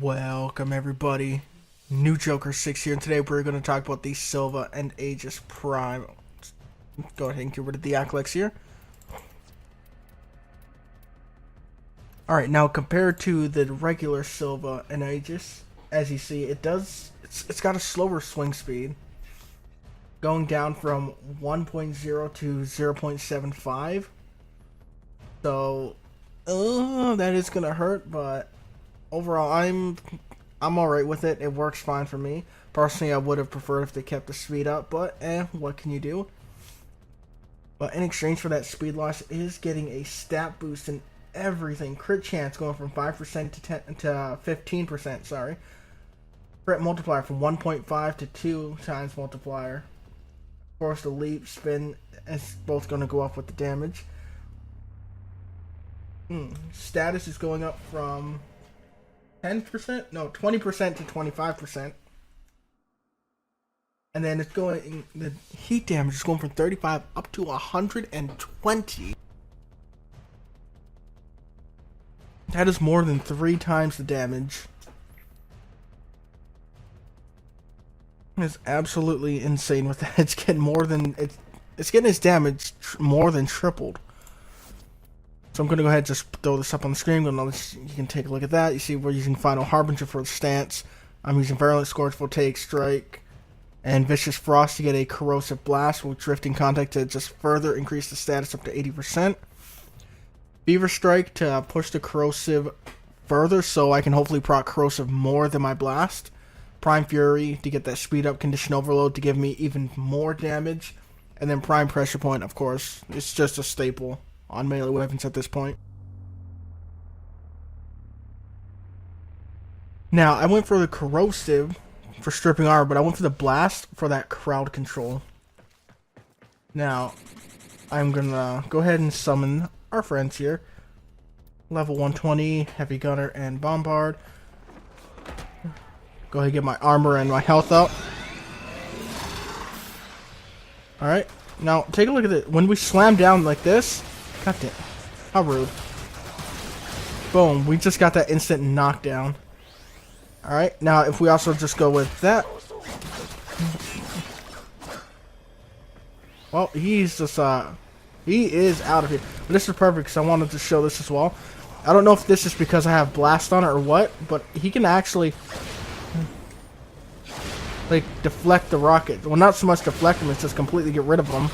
Welcome everybody, New Joker 6 here, and today we're going to talk about the Silva and Aegis Prime. Go ahead and get rid of the Acolytes here. Alright, now compared to the regular Silva and Aegis, as you see, it's got a slower swing speed, going down from 1.0 to 0.75. So, that is going to hurt, but overall, I'm alright with it. It works fine for me. Personally, I would have preferred if they kept the speed up, but what can you do? But in exchange for that speed loss is getting a stat boost in everything. Crit chance going from 5% to 15%, sorry. Crit multiplier from 1.5 to 2 times multiplier. Of course, the leap, spin is both going to go up with the damage. Status is going up from 20% to 25%. And then it's going, the heat damage is going from 35 up to 120. That is more than 3 times the damage. It's absolutely insane with that. It's getting more than, it's getting its damage more than tripled. So I'm going to go ahead and just throw this up on the screen. You can take a look at that. You see we're using Final Harbinger for the stance. I'm using Virulent Scorchful Take, Strike, and Vicious Frost to get a Corrosive Blast with Drifting Contact to just further increase the status up to 80%. Fever Strike to push the Corrosive further so I can hopefully proc Corrosive more than my Blast. Prime Fury to get that Speed Up Condition Overload to give me even more damage. And then Prime Pressure Point, of course. It's just a staple on melee weapons at this point. Now, I went for the Corrosive for stripping armor, but I went for the Blast for that crowd control. Now, I'm gonna go ahead and summon our friends here. Level 120, Heavy Gunner, and Bombard. Go ahead and get my armor and my health up. Alright, now take a look at it. When we slam down like this, God damn, how rude. Boom, we just got that instant knockdown. Alright, now if we also just go with that. Well, he's just, he is out of here. But this is perfect because I wanted to show this as well. I don't know if this is because I have Blast on it or what, but he can actually, like, deflect the rocket. Well, not so much deflect them, it's just completely get rid of them.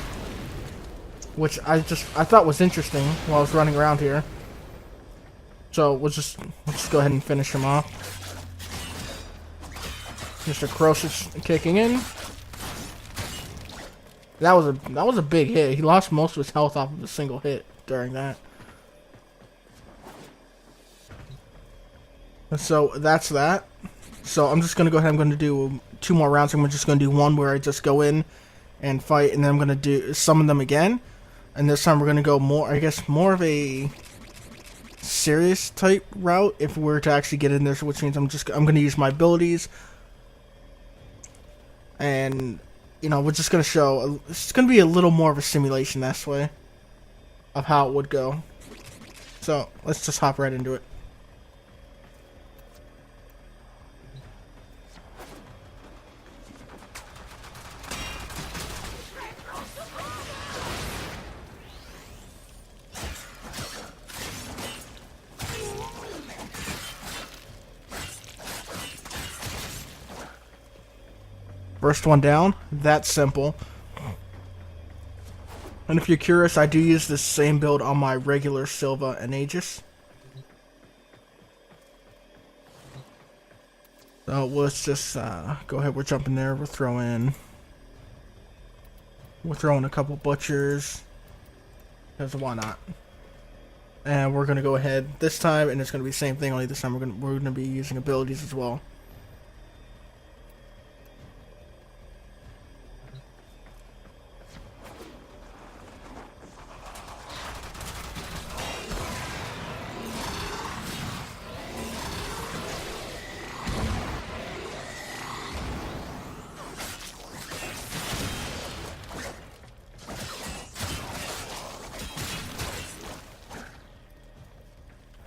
Which I thought was interesting while I was running around here. So we'll just go ahead and finish him off. Mr. Corrosive kicking in. That was a big hit. He lost most of his health off of a single hit during that. And so that's that. So I'm just gonna go ahead. I'm gonna do 2 more rounds. I'm just gonna do one where I just go in and fight, and then I'm gonna summon them again. And this time we're going to go more, I guess, more of a serious type route if we're to actually get in there, which means I'm going to use my abilities. And, you know, we're just going to show, it's going to be a little more of a simulation this way of how it would go. So, let's just hop right into it. First one down, that's simple. And if you're curious, I do use this same build on my regular Silva and Aegis. So let's just go ahead, we're jumping there, we're throwing a couple butchers, because why not? And we're going to go ahead this time, and it's going to be the same thing, only this time we're going to be using abilities as well.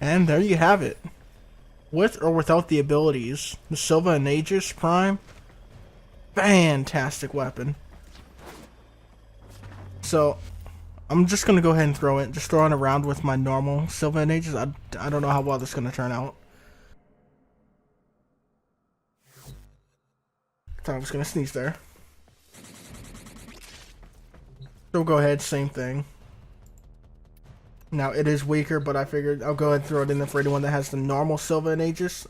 And there you have it. With or without the abilities, the Silva and Aegis Prime, fantastic weapon. So, I'm just going to go ahead and throw it. Just throwing around with my normal Silva and Aegis. I don't know how well this is going to turn out. Thought I was going to sneeze there. So we'll go ahead, same thing. Now, it is weaker, but I figured I'll go ahead and throw it in there for anyone that has the normal Silva and Aegis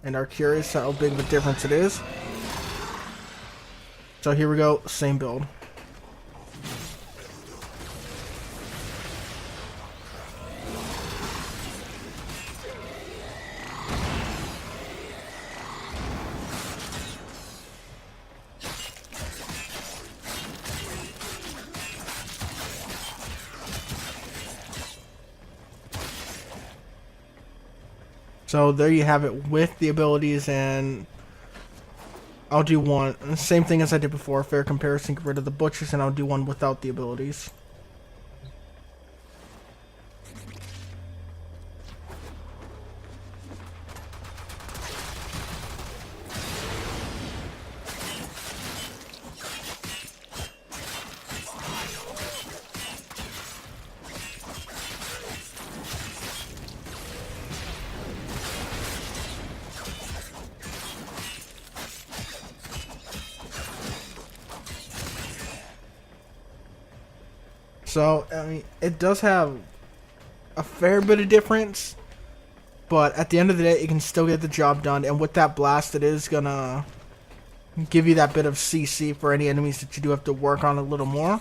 and are curious how big of a difference it is. So here we go, same build. So there you have it with the abilities, and I'll do one, same thing as I did before, fair comparison, get rid of the butchers, and I'll do one without the abilities. So, I mean, it does have a fair bit of difference, but at the end of the day, it can still get the job done, and with that blast, it is gonna give you that bit of CC for any enemies that you do have to work on a little more.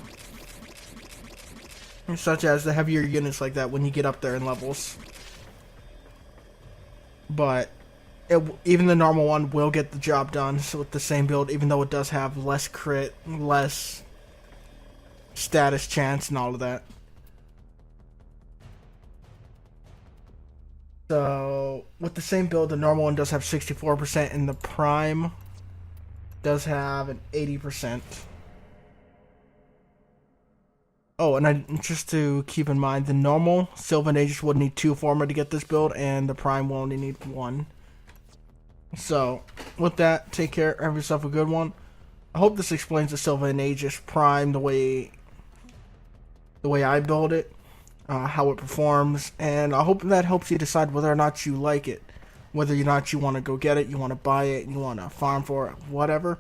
Such as the heavier units like that when you get up there in levels. But even the normal one will get the job done, so with the same build, even though it does have less crit, less status chance and all of that. So with the same build, the normal one does have 64% and the Prime does have an 80%. Oh, and just to keep in mind, the normal Silva and Aegis would need 2 former to get this build, and the Prime will only need 1. So with that, take care, have yourself a good one. I hope this explains the Silva and Aegis Prime the way I build it, how it performs, and I hope that helps you decide whether or not you like it, whether or not you want to go get it, you want to buy it, you want to farm for it, whatever.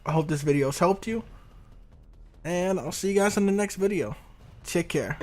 I hope this video has helped you, and I'll see you guys in the next video. Take care.